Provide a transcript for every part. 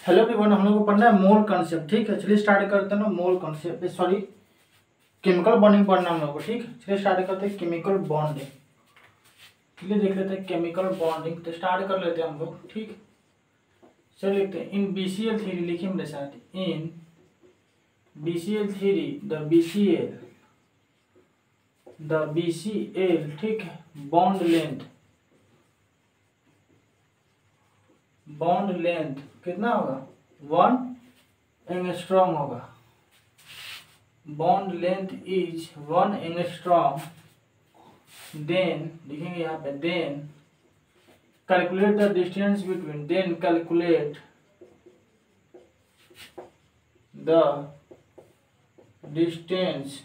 Hello everyone, हम लोग को पढ़ना है मोल कॉन्सेप्ट। ठीक है, चलिए स्टार्ट करते हैं ना। Mole concept sorry chemical bonding पढ़ना हम लोग को। ठीक, चलिए स्टार्ट करते हैं केमिकल बॉन्डिंग। चलिए देख लेते हैं केमिकल बॉन्डिंग, तो स्टार्ट कर लेते हैं हम लोग। ठीक, चलिए लिखते हैं इन BCl थ्योरी। लिखिए मेरे साथ, इन BCl थ्योरी द BCl ठीक है, बॉन्ड लेंथ कितना होगा, 1 एंगस्ट्रॉम होगा। Bond length is 1 angstrom. Then लिखेंगे यहाँ पे, then calculate the distance between, then calculate the distance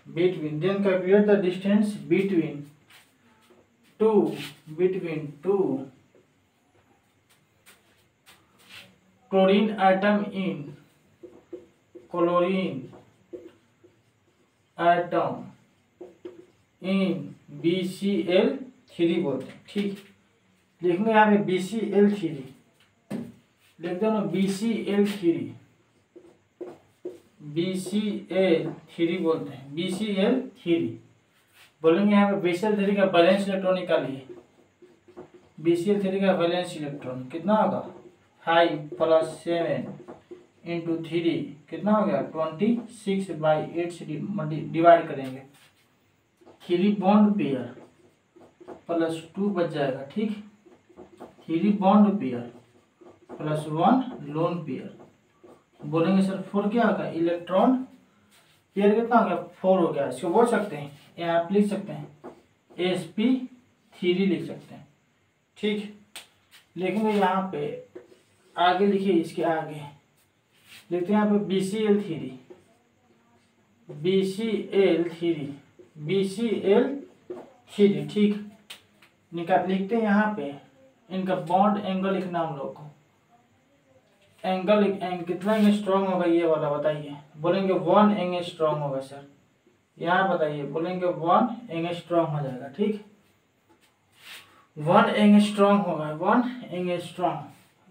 between, then calculate the distance between two chlorine atom in BCl3 बोलते हैं। ठीक, लिखेंगे यहाँ पे BCl3, लिख दो ना BCl3 बोलते हैं। BCl3 बोलेंगे यहाँ पे BCl3 का बैलेंस इलेक्ट्रॉन निकालिए। BCl3 का बैलेंस इलेक्ट्रॉन कितना होगा, 5 + 7 × 3 कितना हो गया, 26/8 से डिवाइड करेंगे। 3 बॉन्ड पेयर +2 बच जाएगा। ठीक, 3 बॉन्ड पेयर +1 लोन पेयर। बोलेंगे सर 4 क्या होगा, इलेक्ट्रॉन पेयर कितना हो गया, 4 हो गया। इसको बोल सकते हैं, यहाँ आप लिख सकते हैं sp3 लिख सकते हैं। ठीक, लिखेंगे यहाँ पे आगे, लिखिए इसके आगे लिखते हैं यहाँ पे BCl3। ठीक, निकाल लिखते हैं यहाँ पे इनका बॉन्ड एंगल लिखना हम लोग को। एंगल कितना स्ट्रॉन्ग होगा ये वाला बताइए। बोलेंगे 1 एंगस्ट्रॉम होगा सर, यहाँ बताइए। बोलेंगे 1 एंगस्ट्रॉम हो जाएगा। ठीक, 1 एंगस्ट्रॉम होगा, 1 एंगस्ट्रॉम।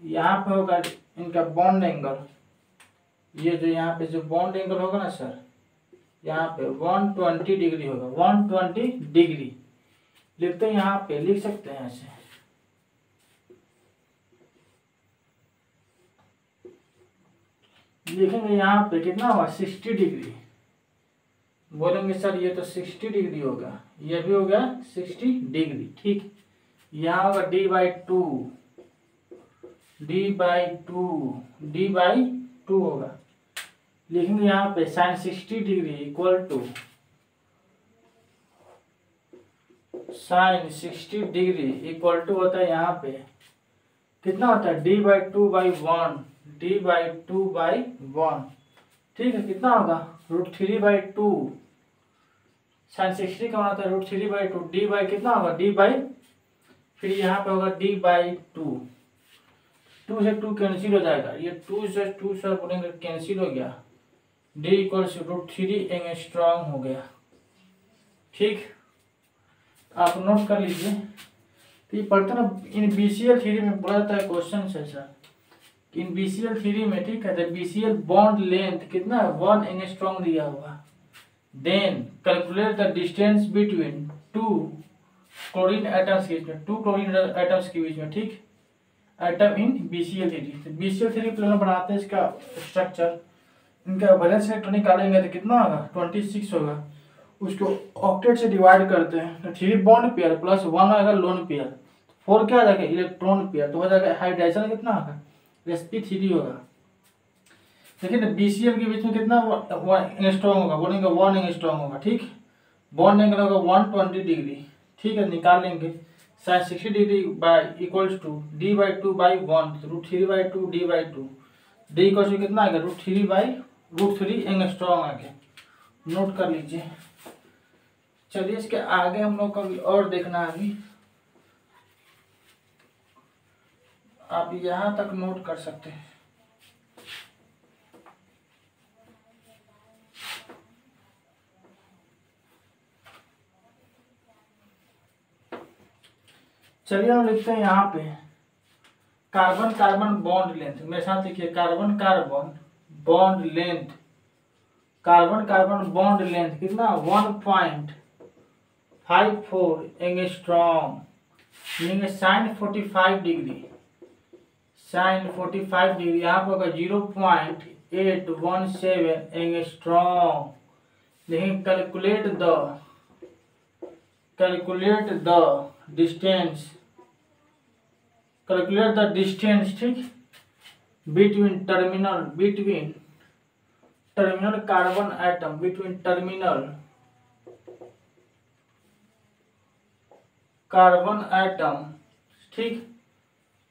यहाँ पे होगा इनका बॉन्ड एंगल, ये जो यहाँ पे जो बॉन्ड एंगल होगा ना सर, यहाँ पे 120 डिग्री होगा, 120 डिग्री लिखते हैं यहाँ पे, लिख सकते हैं ऐसे। लिखेंगे यहाँ पे कितना होगा, 60 डिग्री। बोलेंगे सर ये तो 60 डिग्री होगा, ये भी हो गया 60 डिग्री। ठीक, यहाँ होगा D/2 होगा। लिखेंगे यहाँ पे sin 60 degree equal to sin 60 degree equal to होता है यहाँ पे कितना होता है, D/2/1। ठीक है, कितना होगा, √3/2। sin 60 का होता है √3/2। D बाई कितना होगा, फिर यहाँ पे होगा D/2। 2 से 2 कैंसिल हो जाएगा, ये 2 से 2 सर बोलेंगे कैंसिल हो गया। D = √3 एंगस्ट्रॉम हो गया। ठीक, आप नोट कर लीजिए। तो ये पढ़ते ना, इन BCl3 में बोला जाता है, क्वेश्चन है सर, इन BCl3 में। ठीक है, तो BCl बॉन्ड लेंथ कितना है, 1 एंगस्ट्रॉम दिया हुआ। Then calculate the distance between 2 chlorine atoms के बीच में, 2 क्लोरीन एटम्स के बीच में। ठीक, एटम इन BCl3। तो BCl3 प्लान बनाते हैं इसका स्ट्रक्चर। इनका बैलेंस इलेक्ट्रॉन निकालेंगे तो कितना होगा, 26 होगा। उसको ऑक्टेट से डिवाइड करते हैं तो 3 बॉन्ड पेयर +1 आएगा लोन पेयर, 4 क्या आ जाएगा, इलेक्ट्रॉन पेयर। तो हो जाएगा हाइड्रोजन कितना होगा, sp3 होगा। लेकिन BCl के बीच में कितना एंगस्ट्रॉम होगा, बोलेंगे 1 एंगस्ट्रॉम होगा। ठीक, बॉन्ड एंगल होगा 120 डिग्री। ठीक है, निकाल लेंगे sin 60 degree equals to D/2/1, √3/2 D/2। D equals to कितना आएगा, √3 एंगस्ट्रॉम आगे नोट कर लीजिए। चलिए इसके आगे हम लोग को और देखना है। अभी आप यहाँ तक नोट कर सकते हैं। चलिए हम लिखते हैं यहाँ पे कार्बन कार्बन बॉन्ड लेंथ, मेरे साथ लिखिए carbon carbon bond length, carbon carbon bond length कितना 1.54 एंगस्ट्रॉम, लिखेंगे साइन 45 डिग्री, साइन 45 डिग्री यहाँ पर होगा 0.817 एंगस्ट्रॉम। लेकिन calculate the distance, calculate the distance, ठीक, between terminal carbon atom, between terminal carbon atom, ठीक,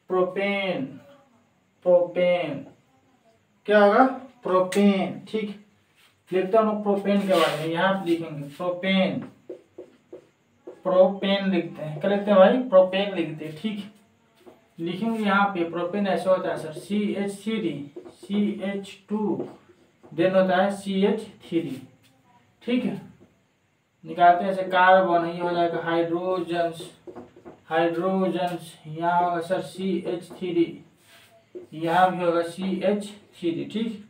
प्रोपेन, प्रोपेन क्या होगा प्रोपेन, ठीक। लिखता हूँ प्रोपेन के बारे में, यहाँ पे लिखेंगे प्रोपेन, प्रोपेन लिखते हैं, क्या लिखते हैं भाई प्रोपेन लिखते हैं, ठीक। लिखेंगे यहाँ पे प्रोपेन ऐसा होता है सर CH3 CH2 देन होता है CH3, ठीक है। निकालते हैं ऐसे कार्बन, ये हो जाएगा हाइड्रोजन्स, हाइड्रोजन्स, यहाँ होगा सर CH3, यहाँ भी होगा CH3, ठीक।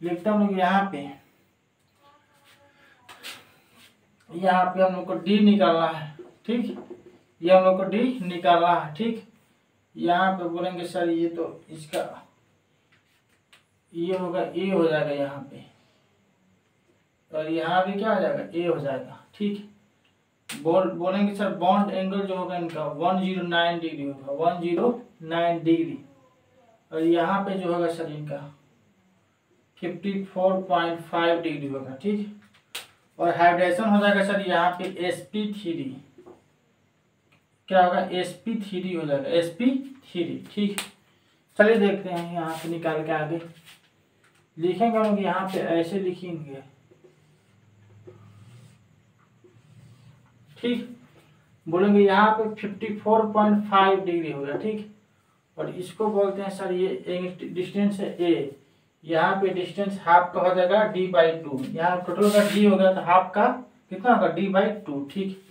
लिखता हूँ यहाँ पे हम लोग को D निकालना है, ठीक, ये हम लोग को D निकालना है, ठीक। यहाँ पे बोलेंगे सर ये तो इसका ये होगा A हो जाएगा यहाँ पे, और यहाँ भी क्या हो जाएगा A हो जाएगा, ठीक। बोलेंगे सर बॉन्ड एंगल जो होगा इनका 109 डिग्री होगा, 109 डिग्री, और यहाँ पे जो होगा सर इनका 54.5 डिग्री होगा, ठीक। और हाइड्रेशन हो जाएगा सर यहाँ पे sp3, क्या होगा sp3 हो जाएगा, sp3, ठीक। चलिए देखते हैं यहाँ पे निकाल के आगे लिखेंगे हम लोग, यहाँ पे ऐसे लिखेंगे, ठीक। बोलेंगे यहाँ पे 54.5 डिग्री हो गया, ठीक। और इसको बोलते हैं सर ये डिस्टेंस है A, यहाँ पे डिस्टेंस हाफ का हो जाएगा D/2, यहाँ टोटल का D हो गया तो हाफ का कितना होगा D/2, ठीक।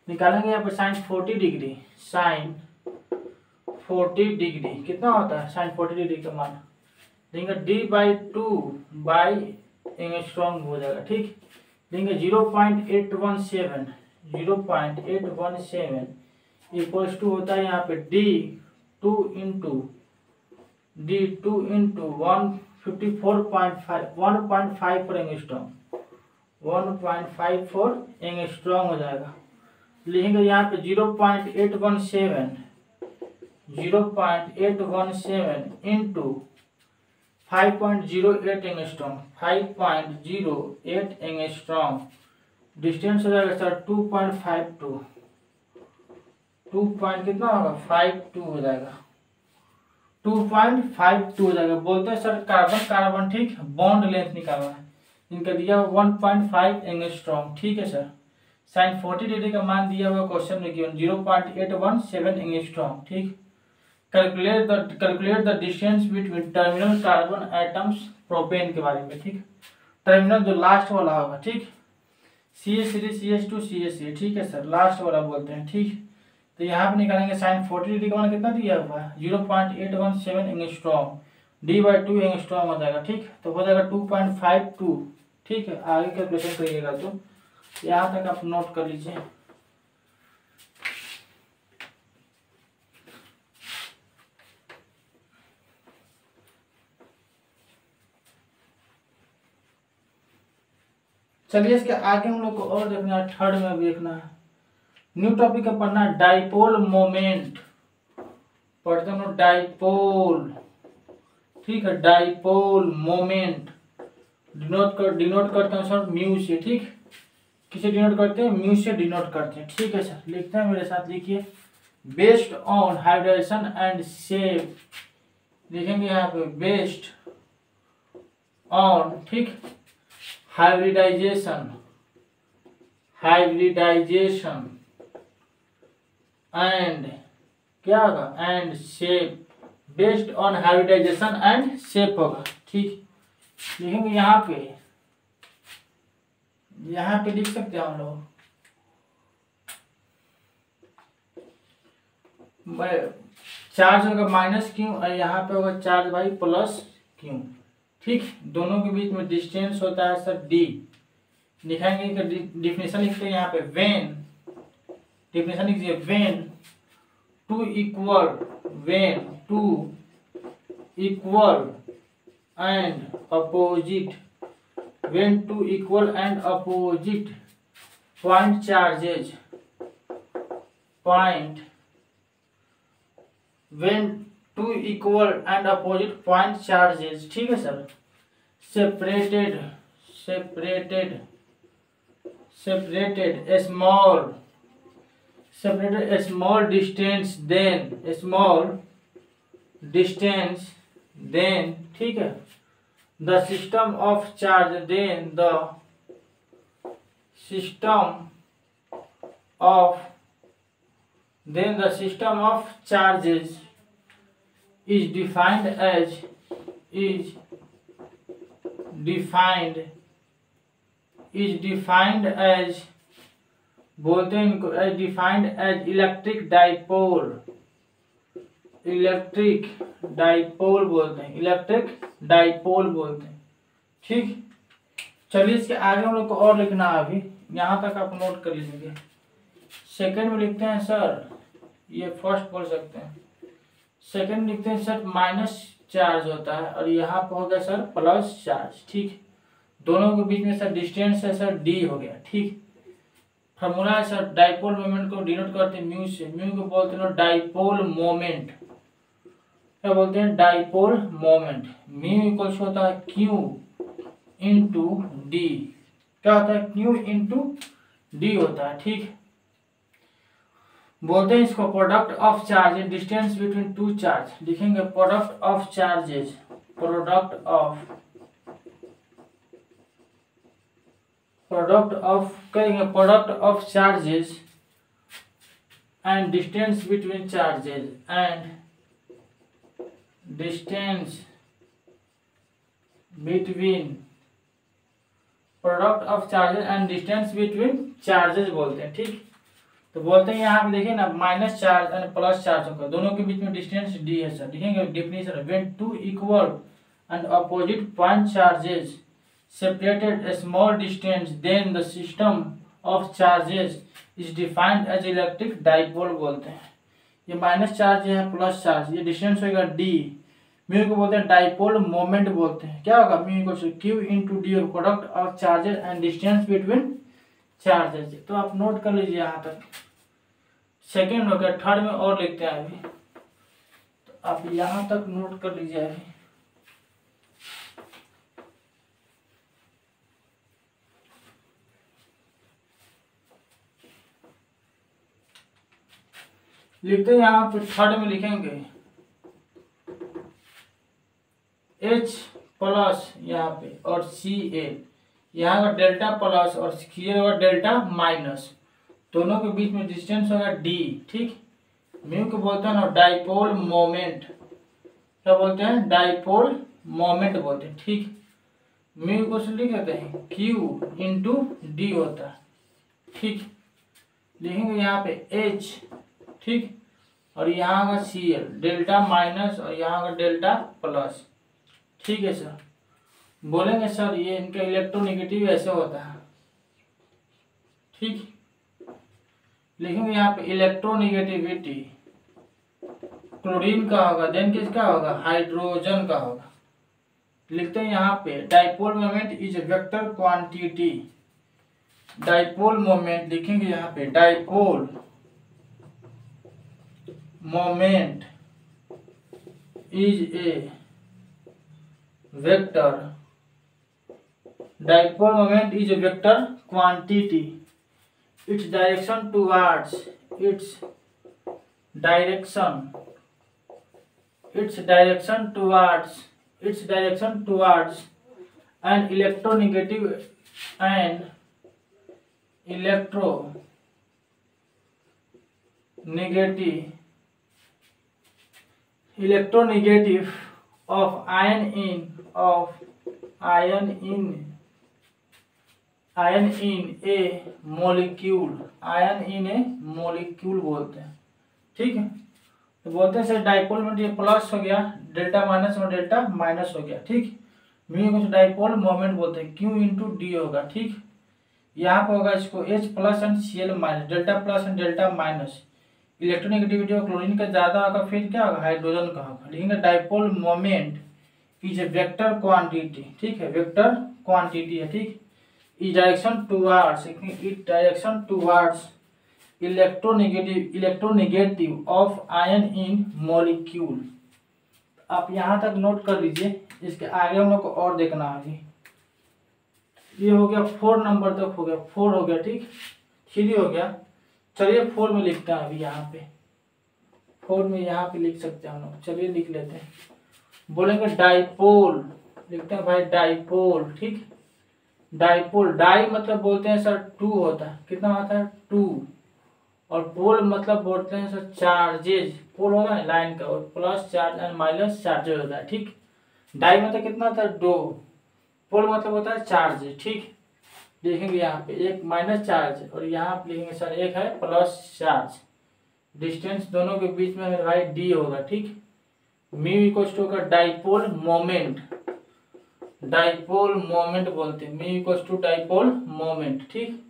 निकालेंगे यहाँ पे साइन 40 डिग्री, साइन 40 डिग्री कितना होता है साइन 40 डिग्री का मान देंगे D/2 बाई एंगस्ट्रॉम हो जाएगा, ठीक। देंगे 0.817 इक्वल्स टू होता है यहाँ पे D2 इंटू 154.5 एंगस्ट्रॉम, 1.54 एंगस्ट्रॉम हो जाएगा। लिखेंगे यहाँ पे 0.817 इंटू 5.08 एंगस्ट्रॉम, 5.08 एंगस्ट्रॉम, डिस्टेंस हो जाएगा सर 2.52, 2 पॉइंट कितना होगा 52 हो जाएगा, 2.52 हो जाएगा। बोलते हैं सर कार्बन कार्बन, ठीक, बॉन्ड लेंथ निकालना है, इनका दिया 1.5 एंगस्ट्रॉम, ठीक है सर। साइन 40 डिग्री का मान दिया हुआ क्वेश्चन में गिवन 0.817 एंगस्ट्रॉम, ठीक। Calculate the distance between terminal carbon atoms, propane के बारे में, ठीक। टर्मिनल जो लास्ट वाला होगा, ठीक, CH3 CH2 CH3, ठीक है सर, लास्ट वाला बोलते हैं, ठीक। तो यहाँ पे निकालेंगे साइन 40 डिग्री का मान कितना दिया हुआ है 0.817 एंगस्ट्रॉम, D/2 एंगस्ट्रॉम हो जाएगा, ठीक। तो हो जाएगा 2.52, ठीक है। आगे कैलकुलेशन करिएगा तो यहाँ तक आप नोट कर लीजिए। चलिए इसके आगे हम लोग को और देखना है, थर्ड में भी देखना है, न्यू टॉपिक का पढ़ना है डाइपोल मोमेंट, पढ़ते हम लोग डाइपोल, ठीक है, डाइपोल मोमेंट डिनोट करते हैं सर म्यू से, ठीक। किसे डिनोट करते हैं म्यू से डिनोट करते हैं, ठीक है सर। लिखते हैं मेरे साथ, लिखिए based on hydration and shape, लिखेंगे यहाँ पे बेस्ड ऑन, ठीक, हाइब्रिडाइजेशन एंड क्या होगा and shape, based on hybridization and shape होगा, ठीक। लिखेंगे यहाँ पे लिख सकते हैं हम लोग चार्ज होगा माइनस क्यू और यहाँ पे होगा चार्ज भाई प्लस क्यू। ठीक, दोनों के बीच में डिस्टेंस होता है सर डी। लिखेंगे डिफिनेशन लिखते हैं यहाँ पे, वेन डिफिनेशन लिखिए, when two equal and opposite point charges ठीक है sir, separated a small distance then ठीक है, the system of charges is defined as बोलते हैं इनको, defined as इलेक्ट्रिक डाइपोल बोलते हैं। ठीक, चलिए इसके आगे हम लोग को और लिखना है, अभी यहाँ तक आप नोट कर लीजिए। सेकंड में लिखते हैं सर, ये फर्स्ट बोल सकते हैं, सेकंड लिखते हैं सर माइनस चार्ज होता है और यहाँ पे हो गया सर प्लस चार्ज। ठीक, दोनों के बीच में सर डिस्टेंस है सर डी हो गया। ठीक, फॉर्मूला है सर, डाइपोल मोमेंट को डिनोट करते हैं म्यू से, म्यू को बोलते हैं डाइपोल मोमेंट। क्या बोलते हैं? Dipole moment. म्यू इक्वल्स होता है क्यू इंटू डी। क्या होता है? क्यू इंटू डी होता है। ठीक, बोलते हैं इसको product of charge distance between two charge. लिखेंगे product of charges, product of charges and distance between charges product of charges and distance between charges बोलते हैं। ठीक, तो बोलते हैं यहाँ पे देखिए ना, minus charge and plus charge होगा, दोनों के बीच में डिस्टेंस डी है सर। लिखेंगे definition, when two equal and opposite point charges separated a small distance then the system of charges is defined as electric dipole बोलते हैं। ये माइनस चार्ज है प्लस चार्ज, ये डिस्टेंस होगा डी। म्यू को बोलते हैं डाइपोल मोमेंट बोलते हैं। क्या होगा? Mu equal Q into D, product of charges and distance between charges. तो आप नोट कर लीजिए यहाँ तक। सेकेंड हो गया, थर्ड में और लिखते हैं अभी, तो आप यहाँ तक नोट कर लीजिए अभी। लिखते हैं यहाँ पे, थर्ड में लिखेंगे H प्लस यहाँ पे और Cl, यहाँ का डेल्टा प्लस और Cl होगा डेल्टा माइनस, दोनों के बीच में डिस्टेंस होगा D। ठीक, म्यू को बोलते हैं ना डाइपोल मोमेंट। क्या बोलते हैं? डाइपोल मोमेंट बोलते हैं। ठीक, म्यू को लिख देते हैं Q इंटू डी होता है। ठीक, लिखेंगे यहाँ पे H। ठीक, और यहाँ का Cl डेल्टा माइनस और यहाँ का डेल्टा प्लस। ठीक है सर, बोलेंगे सर ये इनका इलेक्ट्रोनेगेटिव ऐसे होता है। ठीक, लिखेंगे यहाँ पे इलेक्ट्रोनेगेटिविटी क्लोरीन का होगा, देन किसका होगा? हाइड्रोजन का होगा। लिखते हैं यहाँ पे dipole moment is vector quantity. Dipole moment लिखेंगे यहाँ पे, dipole moment is a vector, dipole moment is a vector quantity, its direction towards an electronegative of ion in a molecule बोलते हैं। ठीक है, तो बोलते हैं सर डाइपोल मोमेंट, ये प्लस हो गया, डेल्टा माइनस और डेल्टा माइनस हो गया, ठीक। म्यू को डाइपोल मोमेंट बोलते हैं, क्यू इंटू डी होगा, ठीक। यहाँ पर होगा इसको H plus and Cl minus, delta plus and delta minus. Electronegativity और क्लोरीन का ज्यादा होगा, फिर क्या होगा, हाइड्रोजन का होगा। लिखेंगे dipole moment is a vector quantity, ठीक है, वेक्टर क्वांटिटी है, ठीक। Is direction towards, it direction towards electronegative of ion in molecule. आप यहाँ तक नोट कर लीजिए, इसके आगे हम लोग को और देखना है। ये हो गया 4 नंबर तक हो गया, 4 हो गया, ठीक। 3 हो गया, चलिए 4 में लिखते हैं अभी। यहाँ पे 4 में यहाँ पे लिख सकते हैं हम लोग, चलिए लिख लेते हैं। बोलेंगे डाइपोल, लिखते हैं भाई डाइपोल, ठीक। डाइपोल, डाई मतलब बोलते हैं सर 2 होता है, कितना होता है 2। और पोल मतलब बोलते हैं सर चार्जेज, पोल होगा ना लाइन का, और plus charge and minus charges होता है, ठीक। डाई मतलब कितना होता है 2, पोल मतलब होता है चार्ज, ठीक। लिखेंगे यहाँ पे एक माइनस चार्ज और यहाँ पे लिखेंगे सर एक है प्लस चार्ज। डिस्टेंस दोनों के बीच में मेरे भाई डी होगा, ठीक। म्यू इक्वल्स टू होगा डाइपोल मोमेंट, डाइपोल मोमेंट बोलते हैं, mu equals to dipole moment, ठीक।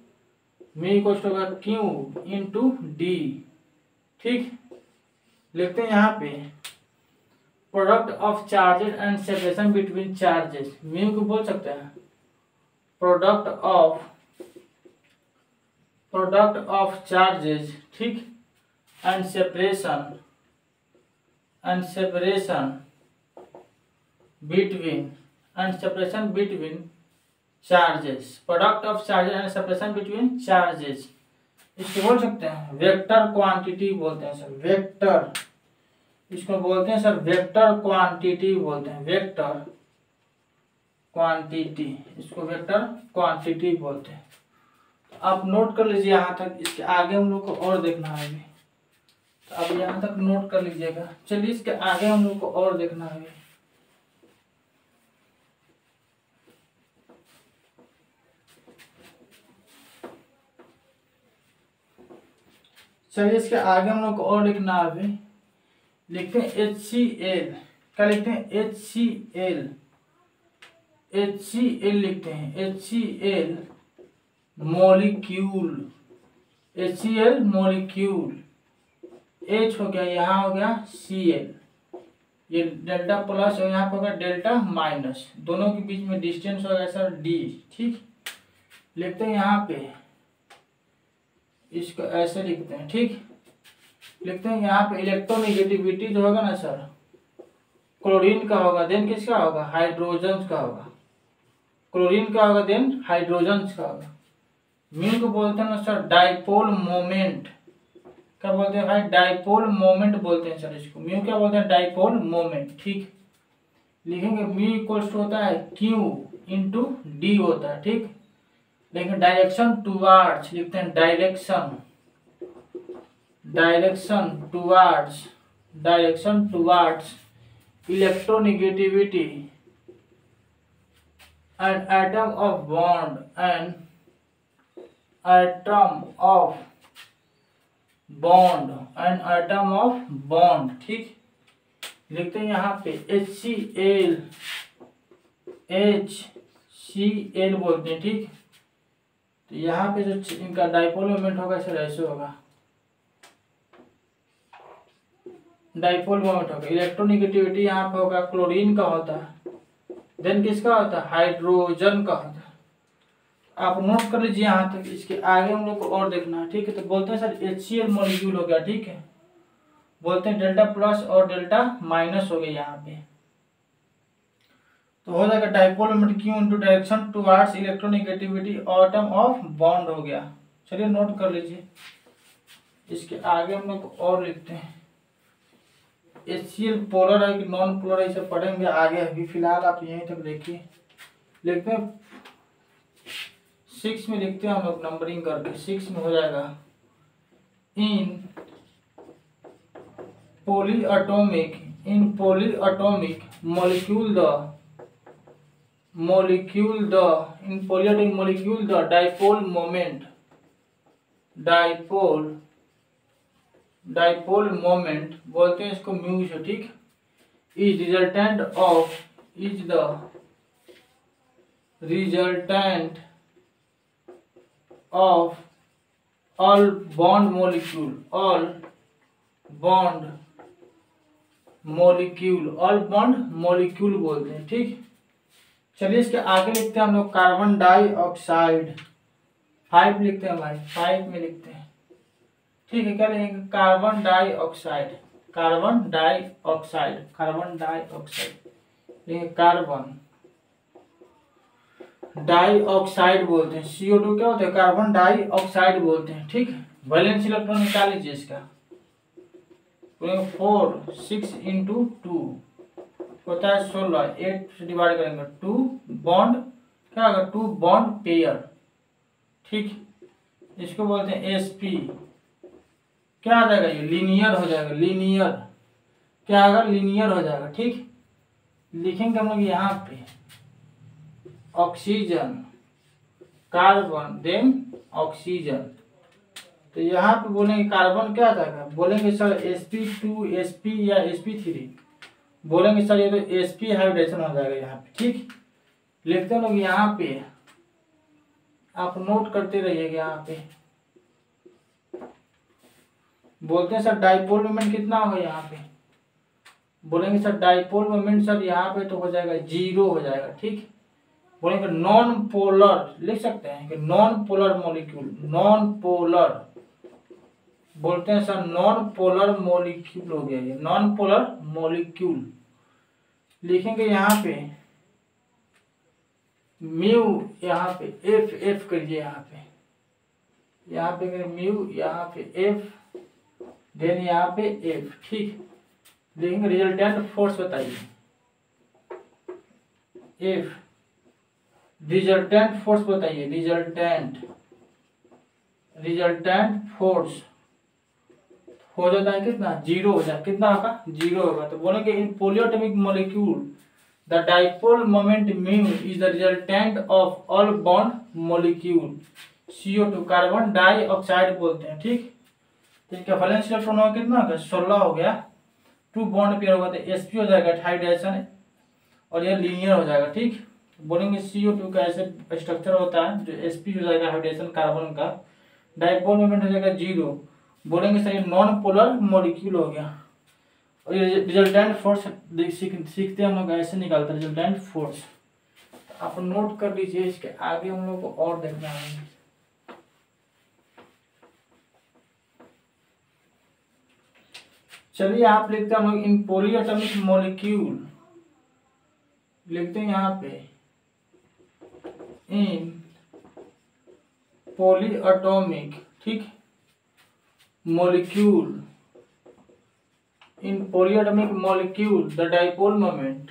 म्यू इक्वल्स टू होगा क्यू इंटू डी, ठीक। लिखते हैं यहाँ पे product of charges and separation between charges, mu को बोल सकते हैं प्रोडक्ट ऑफ चार्जेस, ठीक, and separation between charges, product of charges and separation between charges, इसको बोल सकते हैं वेक्टर क्वांटिटी बोलते हैं सर, वेक्टर, इसको बोलते हैं सर वेक्टर क्वांटिटी बोलते हैं, वेक्टर क्वांटिटी, इसको वेक्टर क्वांटिटी बोलते हैं। आप नोट कर लीजिए यहाँ तक, इसके आगे हम लोग को और देखना है अभी, तो अब यहाँ तक नोट कर लीजिएगा। चलिए इसके आगे हम लोग को और देखना है। चलिए इसके आगे हम लोग को और लिखना है अभी। लिखते हैं HCl, क्या लिखते हैं HCl लिखते हैं HCl molecule, HCl molecule, H हो गया, यहाँ हो गया Cl, ये डेल्टा प्लस और यहाँ पे होगा डेल्टा माइनस, दोनों के बीच में डिस्टेंस होगा सर D, ठीक। लिखते हैं यहाँ पे, इसको ऐसे लिखते हैं, ठीक। लिखते हैं यहाँ पे इलेक्ट्रोनेगेटिविटी जो होगा ना सर क्लोरीन का होगा, देन किसका होगा, हाइड्रोजन का होगा, क्लोरीन का होगा देन हाइड्रोजन का होगा। म्यू को बोलते हैं ना सर डाइपोल मोमेंट, क्या बोलते हैं भाई, डाइपोल मोमेंट बोलते हैं सर इसको, म्यू क्या बोलते हैं, डाइपोल मोमेंट, ठीक। लिखेंगे म्यू इक्वल्स टू होता है क्यू इंटू डी होता है, ठीक। लेकिन डायरेक्शन टुवार्ड्स लिखते हैं direction towards electronegativity and atom of bond, ठीक। लिखते हैं यहाँ पे HCl बोलते हैं, ठीक। तो यहाँ पे जो इनका डाइपोल मोमेंट होगा सर ऐसे होगा, डाइपोल मोमेंट होगा। इलेक्ट्रोनेगेटिविटी यहाँ पे होगा क्लोरीन का होता है, देन किसका होता है, हाइड्रोजन का होता है। आप नोट कर लीजिए यहाँ तक, इसके आगे हम लोग को और देखना है, ठीक है। तो बोलते हैं सर HCl मॉलिक्यूल हो गया, ठीक है। बोलते हैं डेल्टा प्लस और डेल्टा माइनस हो गया यहाँ पे, तो हो जाएगा dipole moment Q into direction towards electronegativity atom of bond हो गया। चलिए नोट कर लीजिए, इसके आगे हम लोग और लिखते हैं HCl पोलर है कि नॉन पोलर है, इसे पढ़ेंगे आगे, अभी फिलहाल आप यहीं तक देखिए। लिखते हैं 6 में लिखते हैं हम लोग नंबरिंग करके, 6 में हो जाएगा इन polyatomic molecule the dipole dipole moment बोलते हैं इसको म्यू से, ठीक, is resultant of all bond molecule बोलते हैं, ठीक। चलिए इसके आगे लिखते हैं हम लोग कार्बन डाइऑक्साइड, 5 लिखते हैं भाई, 5 में लिखते हैं, ठीक है। क्या लिखेंगे? कार्बन डाइऑक्साइड लिखेंगे, कार्बन डाइऑक्साइड बोलते हैं, CO2 क्या होता है? कार्बन डाइऑक्साइड बोलते हैं, ठीक। वैलेंस इलेक्ट्रॉन निकाल लीजिए इसका, 4 6 इंटू 2 होता है 16, 8 से डिवाइड करेंगे, 2 बॉन्ड क्या होगा? 2 बॉन्ड पेयर, ठीक। इसको बोलते हैं sp, क्या आ जाएगा? ये लीनियर हो जाएगा, लीनियर क्या आएगा? लीनियर हो जाएगा, ठीक। लिखेंगे हम लोग यहाँ पे ऑक्सीजन, कार्बन, देन ऑक्सीजन। तो यहाँ पे बोलेंगे कार्बन क्या आ जाएगा? बोलेंगे सर sp2 sp या sp3, बोलेंगे सर ये तो sp हाइब्रिडेशन हो जाएगा यहाँ पे, ठीक। लिखते हैं लोग यहाँ पे, आप नोट करते रहिएगा। यहाँ पे बोलते हैं सर डाइपोल मोमेंट कितना होगा? यहाँ पे बोलेंगे सर डाइपोल मोमेंट सर यहाँ पे तो हो जाएगा 0 हो जाएगा, ठीक। बोलेंगे नॉन पोलर, लिख सकते हैं कि non polar molecule, non polar बोलते हैं सर, नॉन पोलर मॉलिक्यूल हो गया ये, नॉन पोलर मॉलिक्यूल। लिखेंगे यहाँ पे म्यू, यहाँ पे एफ करिए, यहाँ पे म्यू, यहाँ पे एफ, देन यहाँ पे एफ, ठीक। लिखेंगे रिजल्टेंट फोर्स बताइए, एफ रिजल्टेंट फोर्स बताइए, रिजल्टेंट फोर्स हो जाता है कितना? 0 हो जाए, कितना होगा? 0 होगा। तो बोलेंगे in polyatomic molecule the dipole moment mu is the resultant of all bond molecule CO2, carbon dioxide बोलते हैं, ठीक। तो इसका वैलेंस इलेक्ट्रॉन होगा कितना होगा? 16 हो गया, 2 बॉन्ड पेयर होगा तो sp हो जाएगा हाइब्रिडेशन, और यह लीनियर हो जाएगा, ठीक। बोलेंगे CO2 का ऐसे स्ट्रक्चर होता है जो sp हो जाएगा हाइब्रिडेशन कार्बन का, डाइपोल मोमेंट हो जाएगा 0, बोलेंगे सर ये नॉन पोलर मॉलिक्यूल हो गया। और ये रिजल्टेंट फोर्स सीखते हैं हम लोग, ऐसे निकालते हैं रिजल्टेंट फोर्स। आप नोट कर लीजिए, इसके आगे हम लोग को और देखना है। चलिए आप लिखते हैं हम लोग इन पॉलीएटॉमिक मॉलिक्यूल, लिखते हैं यहाँ पे इन पॉलीएटॉमिक, ठीक, molecule, in polyatomic molecule the dipole moment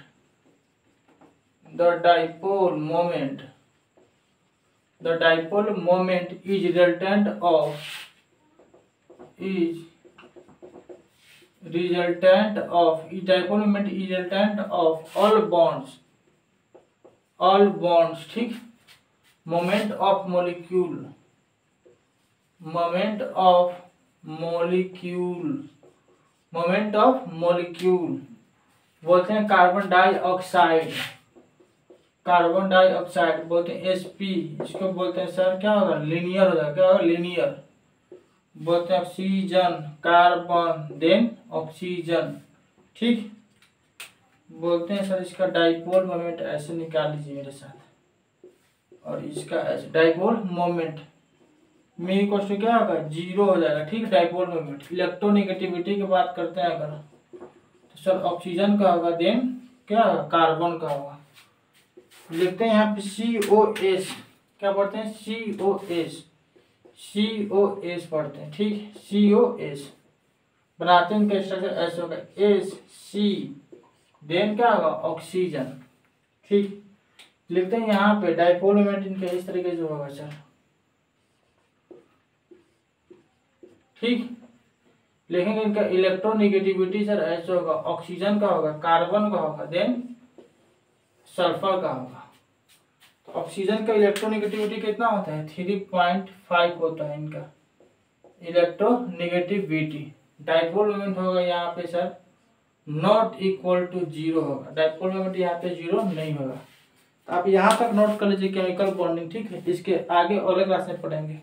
is resultant of all bonds, ठीक। moment of molecule बोलते हैं कार्बन डाइऑक्साइड बोलते हैं sp, इसको बोलते हैं सर क्या होगा? लीनियर हो जाएगा, क्या होगा? लीनियर बोलते हैं ऑक्सीजन, कार्बन, देन ऑक्सीजन, ठीक। बोलते हैं सर इसका डाइपोल मोमेंट ऐसे निकाल लीजिए मेरे साथ, और इसका ऐसे डाइपोल मोमेंट में क्वेश्चन क्या होगा? 0 हो जाएगा, ठीक। डाइपोल मोमेंट इलेक्ट्रोनेगेटिविटी की बात करते हैं अगर, तो सर ऑक्सीजन का होगा, देन क्या होगा? कार्बन का होगा। लिखते हैं यहाँ पे COS, क्या पढ़ते हैं? COS पढ़ते हैं, ठीक। COS बनाते हैं, इनका स्ट्रक्चर ऐसे होगा, SC, देन क्या होगा? ऑक्सीजन, ठीक। लिखते हैं यहाँ पे डाइपोल मोमेंट इनका इस तरीके से होगा सर, ठीक। लिखेंगे इनका इलेक्ट्रोनेगेटिविटी सर ऐसे होगा, ऑक्सीजन का होगा, कार्बन का होगा, देन सल्फर का होगा। तो ऑक्सीजन का इलेक्ट्रोनेगेटिविटी कितना होता है? 3.5 होता है इनका इलेक्ट्रोनेगेटिविटी, डाइपोल मोमेंट होगा यहाँ पे sir not equal to zero होगा, डाइपोल मोमेंट यहाँ पे जीरो नहीं होगा। आप यहाँ तक नोट कर लीजिए केमिकल बॉन्डिंग, ठीक है। इसके आगे अगले क्लास में पढ़ेंगे।